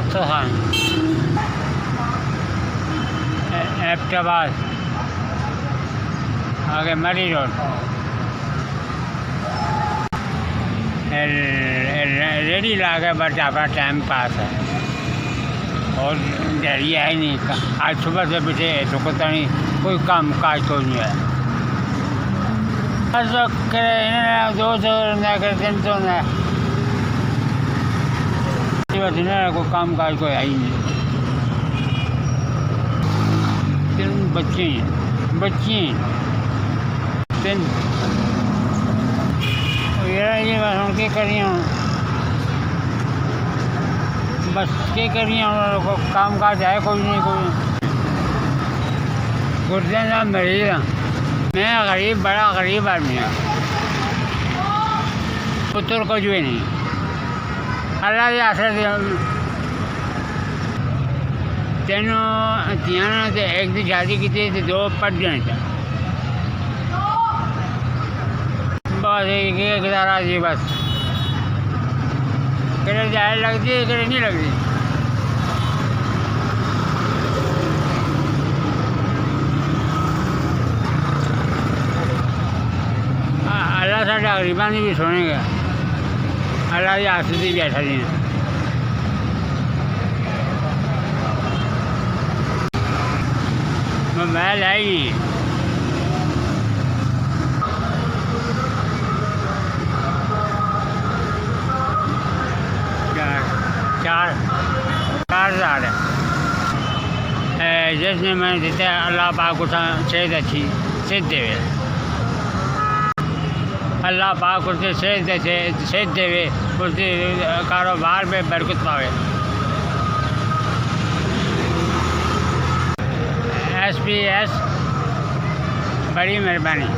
अख्तर खान, एबटाबाद, आगे मरी road, ready ला के बस अपना टाइम पास है और जरिया है नहीं। आज सुबह से पीछे तो पता नहीं कोई काम काज तो नहीं है। बस दो सौ कर 300 न कोई काम काज कोई है ही नहीं। 3 बच्चे हैं 3 ये बस हम क्या करिए बस क्या करिए को काम काज है कोई नहीं। कोई गुर्दे ना मरीज मैं गरीब बड़ा गरीब आदमी है। पुत्र कुछ भी नहीं अल्लाह के आसरे तीनों तियाना से एक की शादी की थी 2 पट जाने थे। बस एक गुजारा जी बस कहीं जाए लगती है कहीं नहीं लगती। अल्लाह साढ़े गरीबा ने भी सुनेगा। अल्लाह की आसरी बैठा जी मोबाइल आएगी चार 4,000 है जिसने मैंने देते अल्लाह पाक को सेहत अच्छी सेहत देवे। अल्लाह पाक उससे सेहत देवे उसके कारोबार में बरकत पावे। SPS बड़ी मेहरबानी।